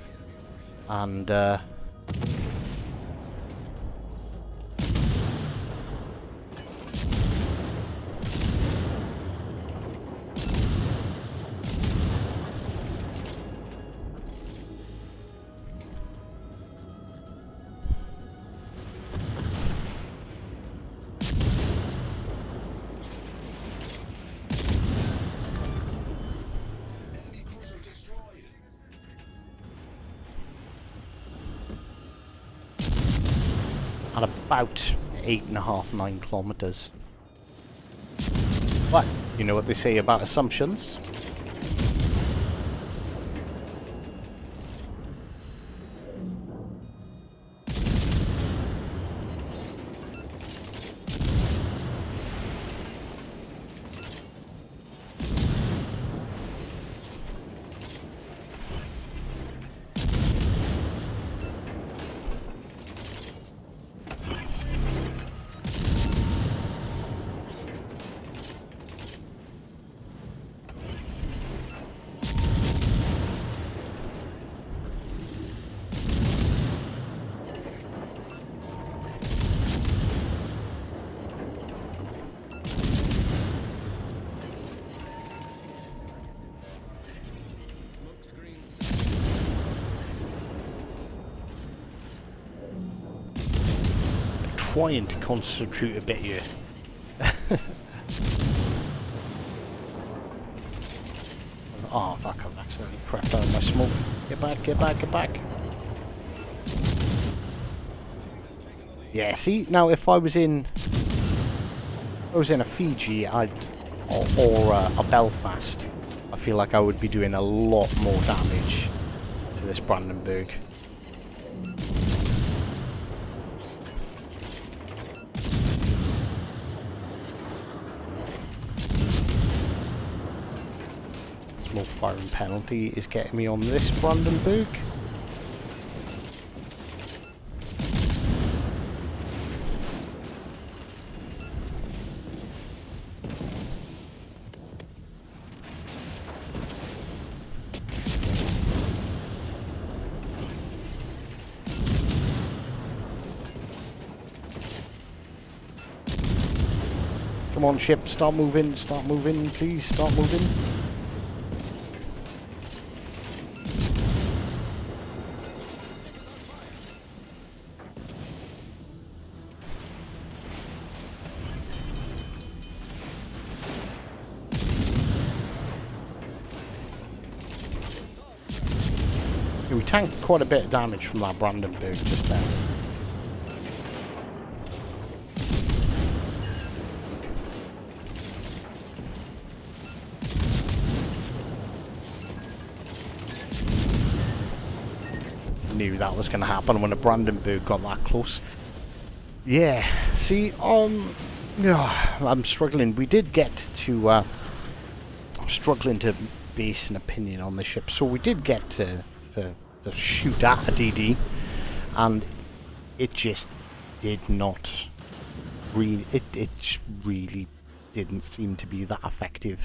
And, Enemy cruiser destroyed. at about 8.5, 9 kilometers. But, you know what they say about assumptions. Smoke screen set. Trying to concentrate a bit here. Oh fuck, I've accidentally crapped out my smoke. Get back, get back, get back. Yeah, see, now if I was in a Fiji, or a Belfast, I feel like I would be doing a lot more damage to this Brandenburg. Smoke firing penalty is getting me on this Brandenburg. Come on, ship, start moving, please, start moving. We tanked quite a bit of damage from that Brandenburg just then. Knew that was going to happen when the Brandenburg got that close. Yeah, see, yeah, I'm struggling. We did get to, I'm struggling to base an opinion on the ship. So we did get to shoot at a DD, and it just did not really, it just really didn't seem to be that effective.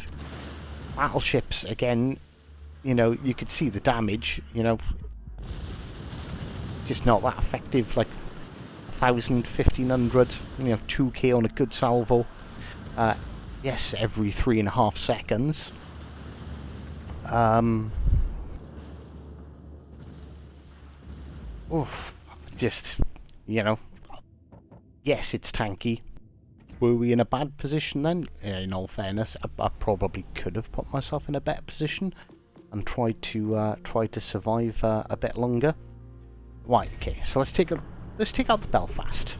Battleships, again, you know, you could see the damage, you know, just not that effective, like 1,000, 1,500, you know, 2k on a good salvo. Yes, every 3.5 seconds. Oof, just, you know, yes, it's tanky. Were we in a bad position then? In all fairness, I probably could have put myself in a better position and tried to survive a bit longer. Right, okay, so let's take out the Belfast.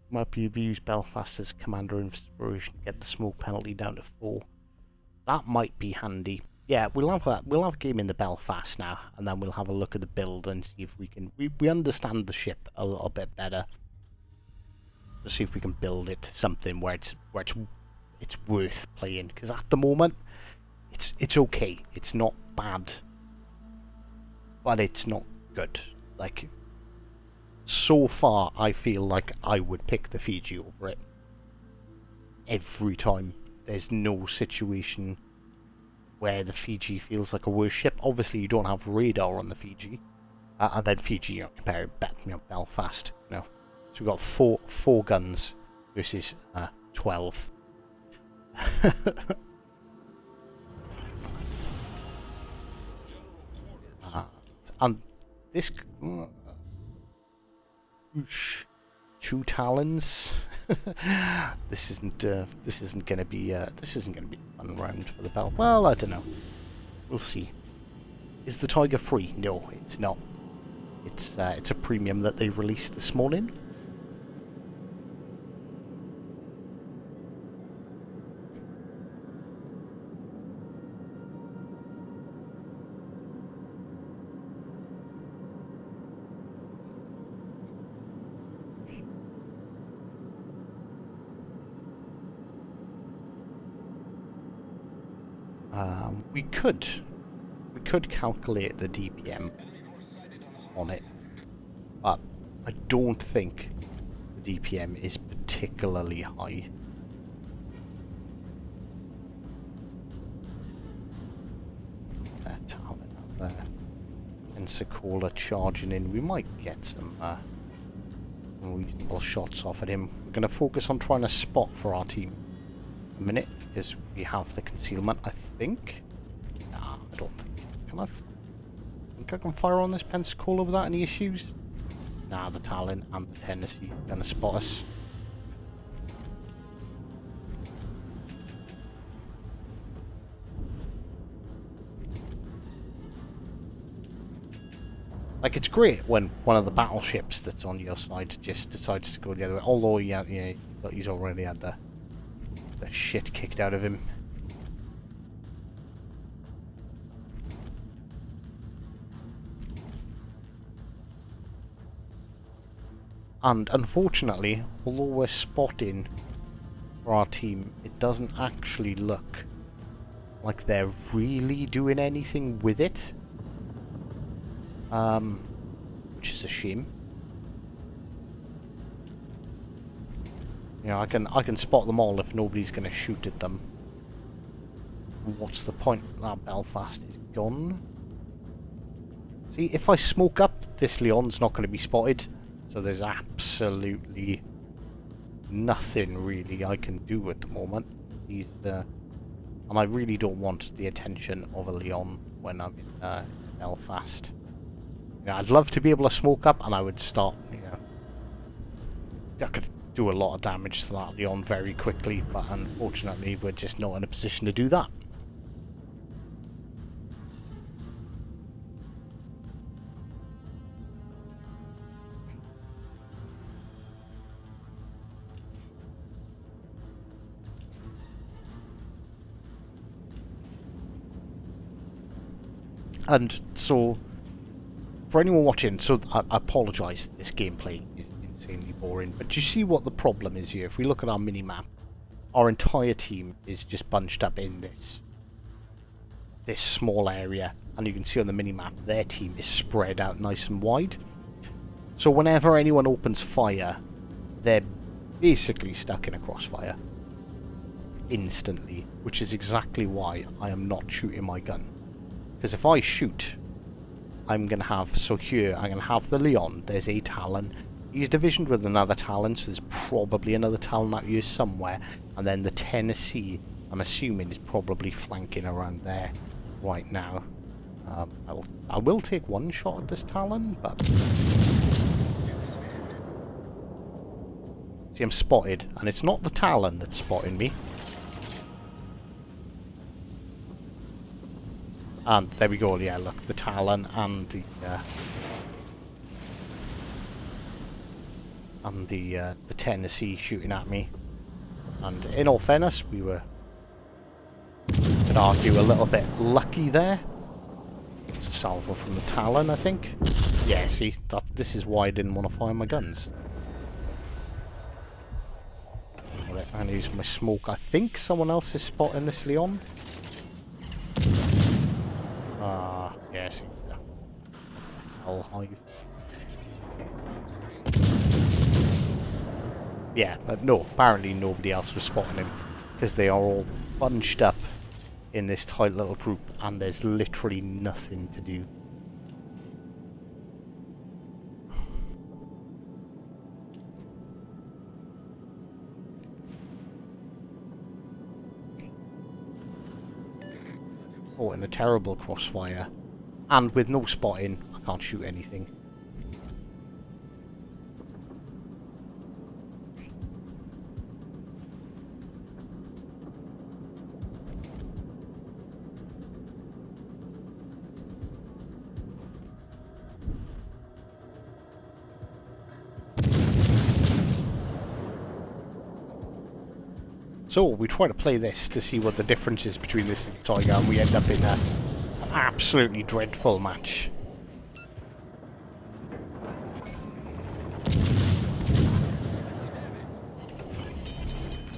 Might be used Belfast as commander inspiration to get the smoke penalty down to 4. That might be handy. Yeah, we'll have a game in the Belfast now, and then we'll have a look at the build and see if we can we understand the ship a little bit better. To see if we can build it to something where it's worth playing. Because at the moment, it's okay. It's not bad, but it's not good. Like, so far, I feel like I would pick the Fiji over it every time. There's no situation where the Fiji feels like a worse ship. Obviously, you don't have radar on the Fiji, and then Fiji, you know, compare it back, you know, Belfast, you know. So we've got four guns versus 12. And this two talons. This isn't gonna be a fun round for the bell. Well, I don't know. We'll see. Is the Tiger free? No, it's not. It's a premium that they released this morning. We could calculate the DPM on it, but I don't think the DPM is particularly high. Talent up there. Pensacola charging in. We might get some reasonable shots off at him. We're going to focus on trying to spot for our team a minute, because we have the concealment, I think. Nah, I don't think. Can I think I can fire on this Pensacola without any issues? Nah, the Talon and the Tennessee are going to spot us. Like, it's great when one of the battleships that's on your side just decides to go the other way. Although, yeah, he's already had the shit kicked out of him. And unfortunately, although we're spotting for our team, it doesn't actually look like they're really doing anything with it. Which is a shame. You know, I can spot them all if nobody's going to shoot at them. What's the point? That Belfast is gone. See, if I smoke up, this Leon's not going to be spotted. So there's absolutely nothing really I can do at the moment. He's and I really don't want the attention of a Leon when I'm in Belfast. You know, I'd love to be able to smoke up, and I would start. You know, I could do a lot of damage to that Leon very quickly, but unfortunately, we're just not in a position to do that. And so, for anyone watching, so I apologise, this gameplay is insanely boring, but you see what the problem is here. If we look at our mini-map, our entire team is just bunched up in this small area, and you can see on the mini-map, their team is spread out nice and wide. So whenever anyone opens fire, they're basically stuck in a crossfire instantly, which is exactly why I am not shooting my gun. Because if I shoot, I'm going to have, so here, I'm going to have the Leon, there's a Talon, he's divisioned with another Talon, so there's probably another Talon out here somewhere, and then the Tennessee, I'm assuming, is probably flanking around there right now. I will take one shot at this Talon, but... See, I'm spotted, and it's not the Talon that's spotting me. And there we go, yeah, look, the Talon and the Tennessee shooting at me. And in all fairness, we were I'd argue a little bit lucky there. It's a salvo from the Talon, I think. Yeah, see, this is why I didn't want to fire my guns. Right, I'm going to use my smoke. I think someone else is spotting this Leon. Yeah, see, that hell hive. Yeah, but no, apparently nobody else was spotting him, because they are all bunched up in this tight little group, and there's literally nothing to do. Oh, in a terrible crossfire. And with no spotting, I can't shoot anything. So we try to play this to see what the difference is between this and the Tiger, and we end up in an absolutely dreadful match.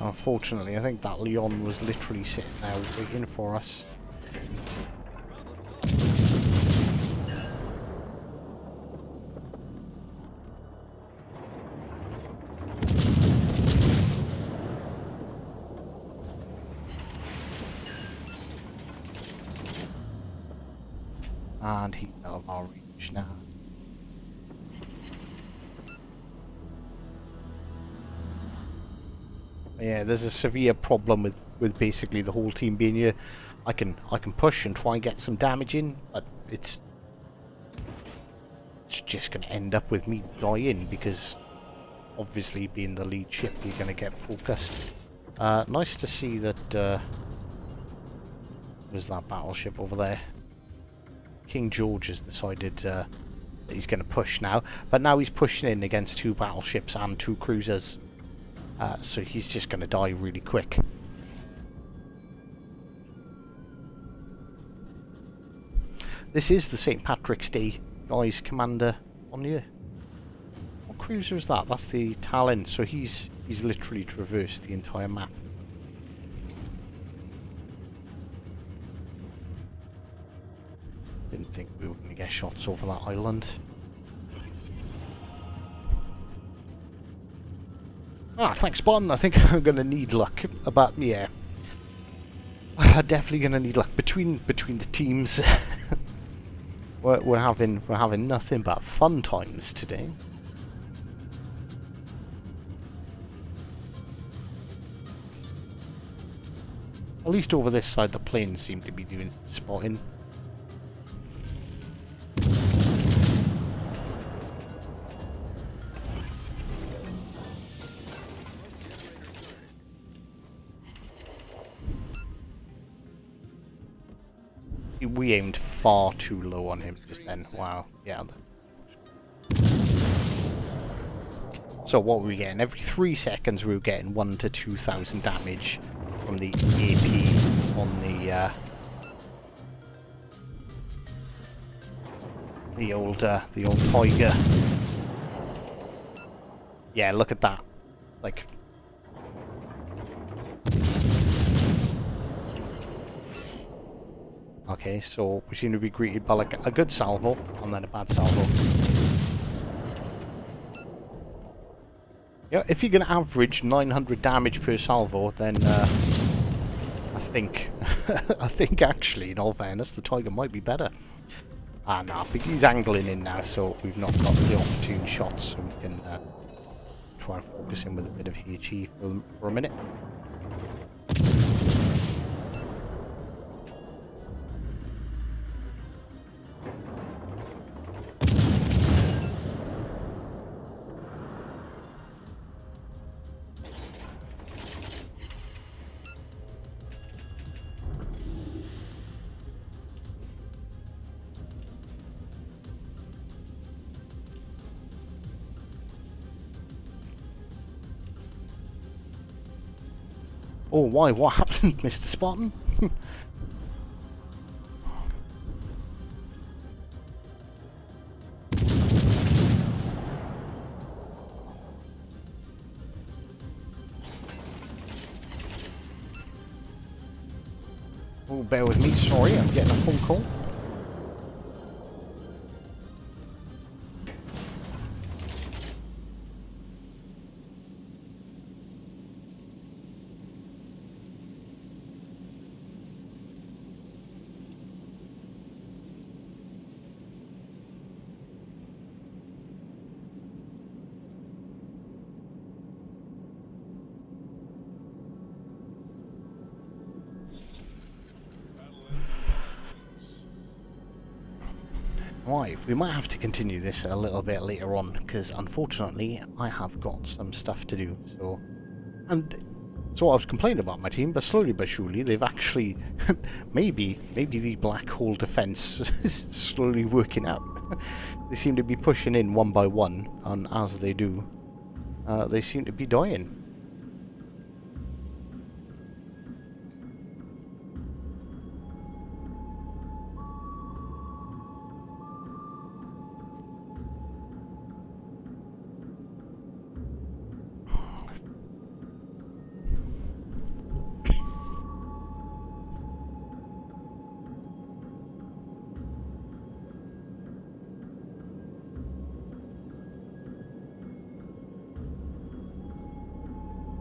Unfortunately, I think that Leon was literally sitting there waiting for us. And he's out of our reach now. Yeah, there's a severe problem with basically the whole team being here. I can push and try and get some damage in, but it's just going to end up with me dying, because obviously being the lead ship, you're going to get focused. Nice to see that there's that battleship over there. King George has decided that he's going to push now, but now he's pushing in against 2 battleships and 2 cruisers. So he's just going to die really quick. This is the St. Patrick's Day, guys, commander on here. What cruiser is that? That's the Talon, so he's literally traversed the entire map. Didn't think we were going to get shots over that island. Ah, thanks, Bon. I think I'm going to need luck. But yeah, I'm definitely going to need luck between the teams. we're having nothing but fun times today. At least over this side, the planes seem to be doing spotting. We aimed far too low on him just then. Wow. Yeah. So what were we getting? Every 3 seconds we were getting 1,000 to 2,000 damage from the AP on the old Tiger. Yeah, look at that. Like, okay, so we seem to be greeted by like a good salvo and then a bad salvo. Yeah, if you're going to average 900 damage per salvo, then I think actually, in all fairness, the Tiger might be better. Ah, nah, but he's angling in now, so we've not got the opportune shots, so we can try and focus in with a bit of HE for a minute. Oh, why? What happened, Mr. Spartan? Oh, bear with me, sorry, I'm getting a phone call. Battle ends in 5 minutes. Right, we might have to continue this a little bit later on, because unfortunately I have got some stuff to do, so... And so I was complaining about my team, but slowly but surely they've actually... maybe the black hole defense is slowly working out. They seem to be pushing in one by one, and as they do, they seem to be dying.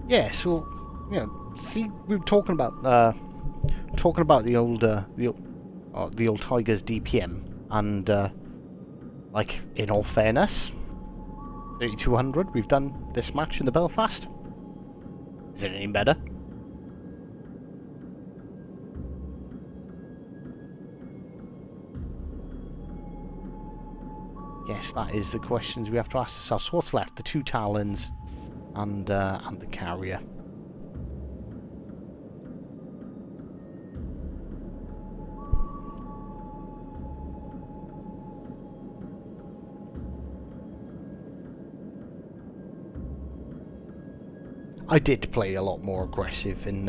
Yeah, so you know, see, we were talking about the old the old Tigers DPM, and like in all fairness, 3200 we've done this match in the Belfast. Is it any better? Yes, that is the questions we have to ask ourselves. So what's left? The two Talons and the carrier. I did play a lot more aggressive in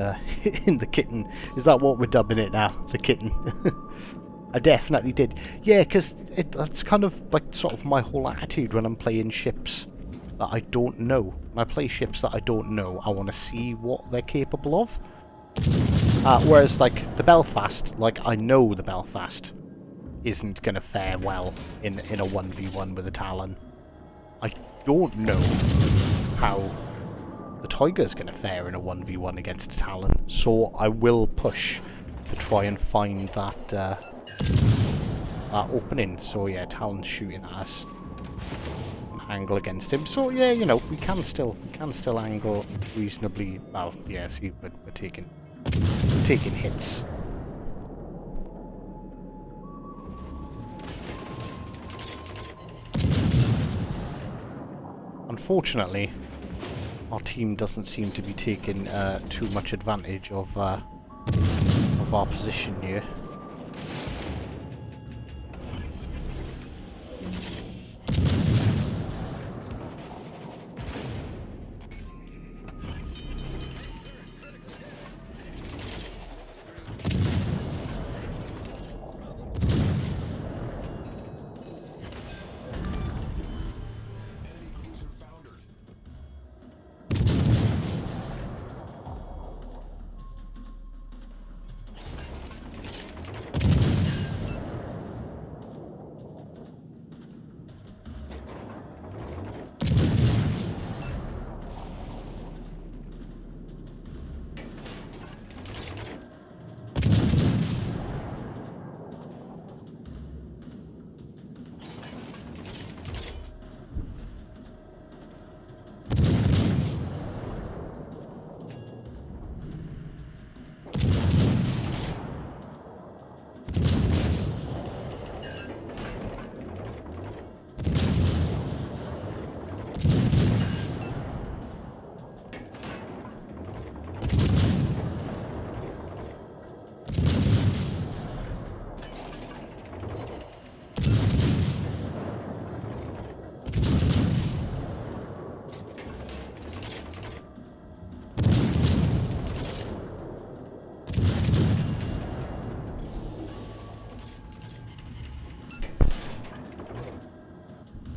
in the kitten. Is that what we're dubbing it now? The kitten. I definitely did. Yeah, because that's kind of like sort of my whole attitude when I'm playing ships that I don't know. When I play ships that I don't know, I want to see what they're capable of. Whereas, like, the Belfast, like, I know the Belfast isn't going to fare well in a 1v1 with a Talon. I don't know how the Tiger's going to fare in a 1v1 against a Talon, so I will push to try and find that opening. So yeah, Talon's shooting at us. Angle against him. So yeah, you know, we can still angle reasonably well. Yeah, see, we're taking hits. Unfortunately, our team doesn't seem to be taking too much advantage of our position here. Enemy cruiser foundered.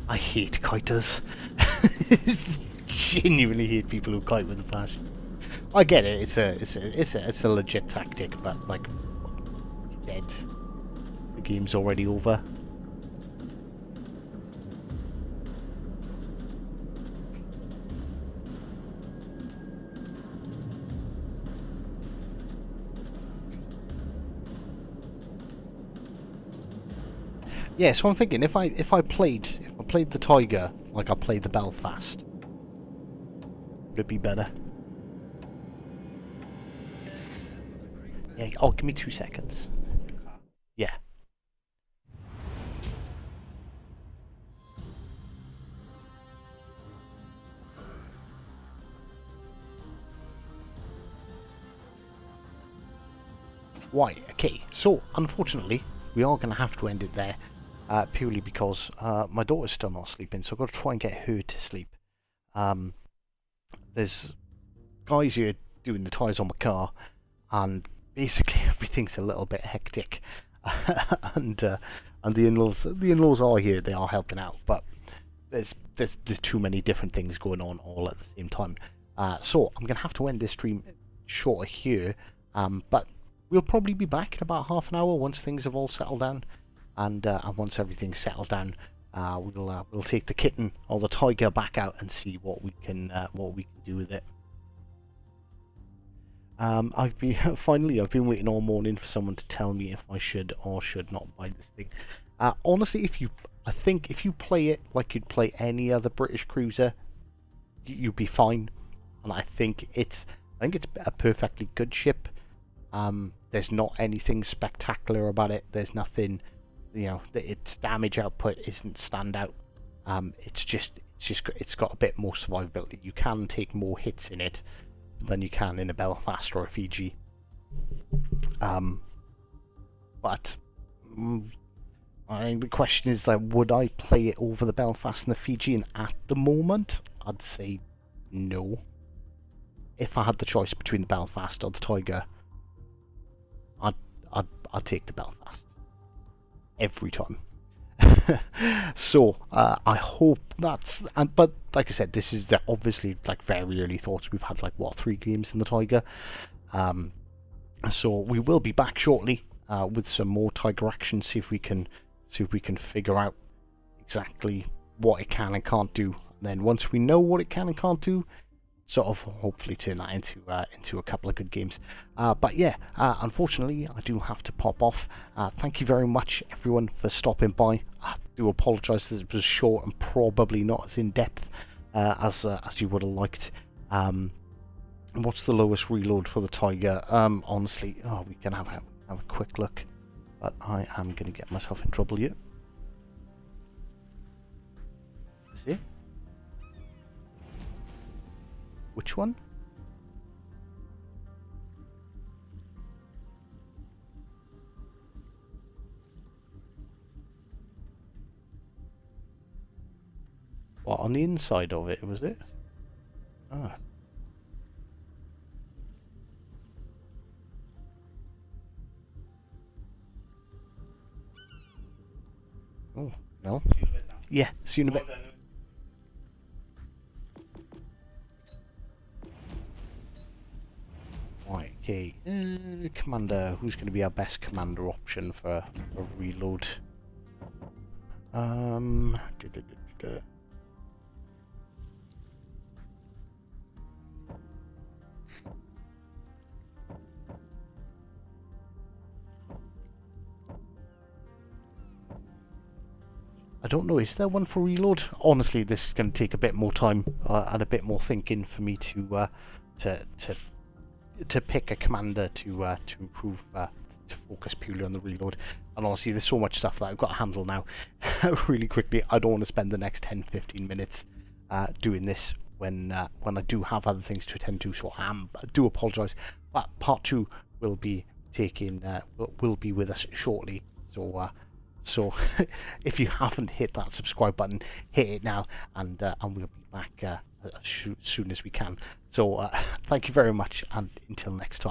I hate kiters. Genuinely hate people who kite with a flash. I get it. It's a legit tactic, but like, dead. The game's already over. Yeah, so I'm thinking if I played the Tiger like I played the Belfast, would it be better? Yeah. Oh, give me 2 seconds. Yeah. Right. Okay. So unfortunately, we are going to have to end it there, purely because my daughter's still not sleeping, so I've got to try and get her to sleep. There's guys here doing the tyres on my car, and basically everything's a little bit hectic. and the in-laws are here. They are helping out, but there's too many different things going on all at the same time. So I'm gonna have to end this stream shorter here. But we'll probably be back in about half an hour once things have all settled down, and once everything's settled down, we'll take the kitten or the Tiger back out and see what we can do with it. I've been waiting all morning for someone to tell me if I should or should not buy this thing. Honestly, I think if you play it like you'd play any other British cruiser, you'd be fine. And I think it's a perfectly good ship. There's not anything spectacular about it. There's nothing, its damage output isn't standout. It's got a bit more survivability. You can take more hits in it than you can in a Belfast or a Fiji. But I think the question is, would I play it over the Belfast and the Fiji? And at the moment, I'd say no. If I had the choice between the Belfast or the Tiger, I'd take the Belfast every time. So I hope that's, but like I said, this is obviously very early thoughts. We've had 3 games in the Tiger, so we will be back shortly with some more Tiger action. See if we can figure out exactly what it can and can't do. And then once we know what it can and can't do, sort of hopefully turn that into a couple of good games. But yeah, unfortunately I do have to pop off. Thank you very much everyone for stopping by. I do apologise that it was short and probably not as in depth as you would have liked. What's the lowest reload for the Tiger? Honestly, we can have a quick look, but I am going to get myself in trouble here. See? Which one? What, on the inside of it, was it? Ah. Oh, no. Yeah, see you in a bit. Right, okay. Commander, who's going to be our best commander option for a reload? I don't know, is there one for reload? Honestly, this is going to take a bit more time and a bit more thinking for me to pick a commander to improve, to focus purely on the reload. And honestly, there's so much stuff that I've got to handle now really quickly. I don't want to spend the next 10-15 minutes doing this when I do have other things to attend to. So I do apologise, but part 2 will be will be with us shortly. So if you haven't hit that subscribe button, hit it now, and we'll be back as soon as we can. So thank you very much, and until next time.